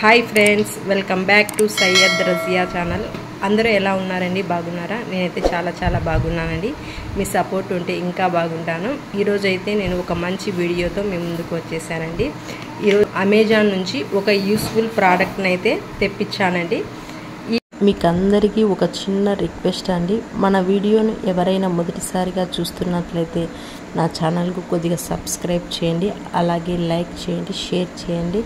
Hi friends, welcome back to Syed Razia channel. అందరూ ఎలా ఉన్నారండి? బాగున్నారా? నేనైతే చాలా బాగున్నానండి. మీ సపోర్ట్ ఉంటే ఇంకా బాగుంటాను. ఈరోజు అయితే నేను ఒక మంచి వీడియోతో మీ ముందుకు వచ్చేసానండి. ఈరోజు అమెజాన్ నుంచి ఒక యూస్ఫుల్ ప్రోడక్ట్ని అయితే తెప్పించానండి. మీకు అందరికీ ఒక చిన్న రిక్వెస్ట్ అండి, మన వీడియోను ఎవరైనా మొదటిసారిగా చూస్తున్నట్లయితే నా ఛానల్కు కొద్దిగా సబ్స్క్రైబ్ చేయండి, అలాగే లైక్ చేయండి, షేర్ చేయండి.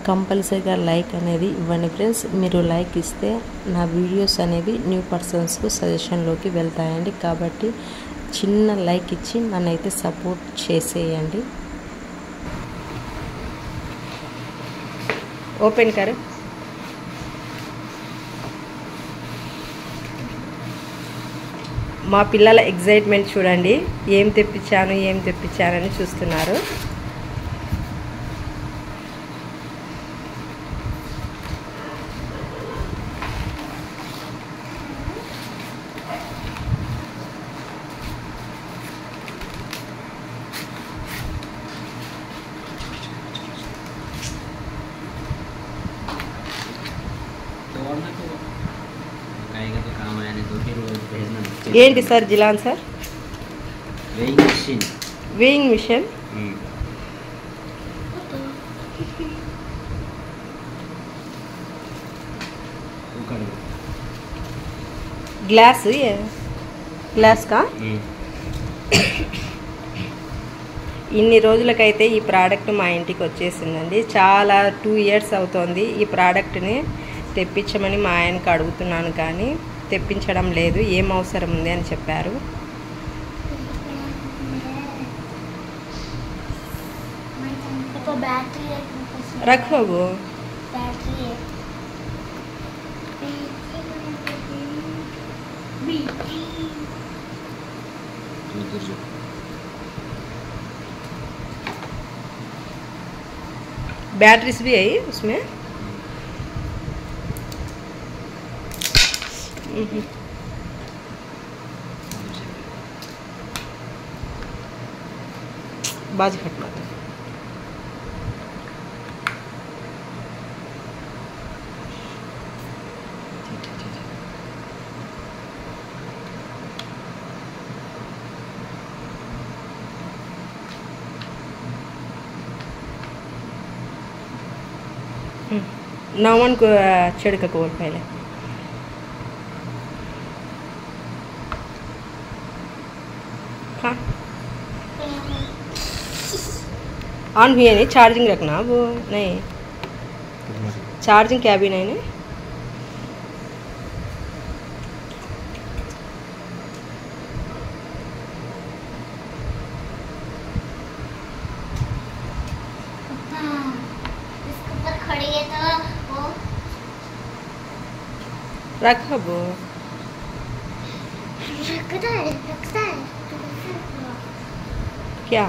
కంపల్సరీగా లైక్ అనేది ఇవ్వండి ఫ్రెండ్స్. మీరు లైక్ ఇస్తే నా వీడియోస్ అనేవి న్యూ పర్సన్స్కు సజెషన్లోకి వెళ్తాయండి. కాబట్టి చిన్న లైక్ ఇచ్చి నన్నైతే సపోర్ట్ చేసేయండి. ఓపెన్ కర్. మా పిల్లల ఎగ్జైట్మెంట్ చూడండి. ఏం తెప్పించానని చూస్తున్నారు. ఏంటి sir Jilan sir? Weighing machine. Glass కా? ఇన్ని రోజులకైతే ఈ ప్రోడక్ట్ మా ఇంటికి వచ్చేసిందండి. చాలా 2 years అవుతోంది ఈ ప్రోడక్ట్ని తెప్పించమని మా ఆయనకు అడుగుతున్నాను, కానీ తెప్పించడం లేదు. ఏం అవసరం ఉంది అని చెప్పారు. రఖో बैटरीज भी है उसमें. बाज हटना था. नौवन को छिड़क को पहले हाँ ऑन हुई है नहीं. चार्जिंग रखना वो नहीं, चार्जिंग क्या भी नहीं. रखो वो रखता है क्या?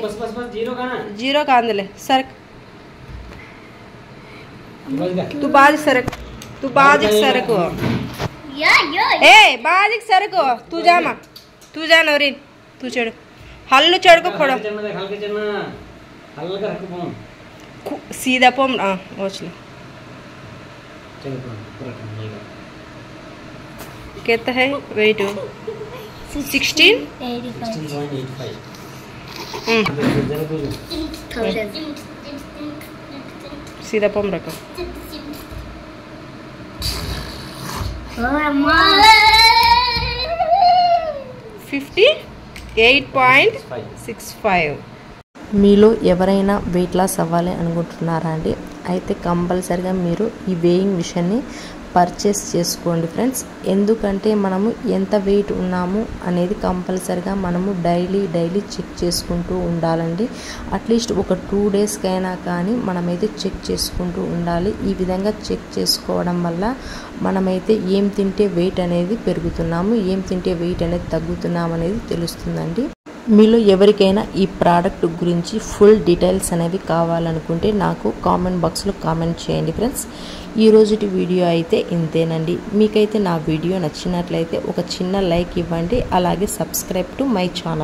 बस जीरो का अंदले सरक. तू बाज सरक हो. ए बाज सरक हो. तू जा मा, तू जा नवरीन, तू चढ़. हल्लू चढ़ को फोड़ो. सीधा पोम मोचले. कितना है वेट? 16.85. सीधा पोम रखो. 58.65. మీలో ఎవరైనా వెయిట్ లాస్ అవ్వాలి అనుకుంటున్నారా అండి? అయితే కంపల్సరిగా మీరు ఈ వేయింగ్ మిషన్ని పర్చేస్ చేసుకోండి ఫ్రెండ్స్. ఎందుకంటే మనము ఎంత వెయిట్ ఉన్నాము అనేది కంపల్సరిగా మనము డైలీ చెక్ చేసుకుంటూ ఉండాలండి. అట్లీస్ట్ ఒక 2 daysకైనా కానీ మనమైతే చెక్ చేసుకుంటూ ఉండాలి. ఈ విధంగా చెక్ చేసుకోవడం వల్ల మనమైతే ఏం తింటే వెయిట్ అనేది పెరుగుతున్నాము, ఏం తింటే వెయిట్ అనేది తగ్గుతున్నాము అనేది తెలుస్తుందండి. మీలో ఎవరికైనా ఈ ప్రోడక్ట్ గురించి ఫుల్ డీటెయిల్స్ అనేవి కావాలనుకుంటే నాకు కామెంట్ బాక్స్లో కామెంట్ చేయండి ఫ్రెండ్స్. ఈ రోజుటి వీడియో అయితే ఇంతేనండి. మీకైతే నా వీడియో నచ్చినట్లయితే ఒక చిన్న లైక్ ఇవ్వండి. అలాగే సబ్స్క్రైబ్ టు మై ఛానల్.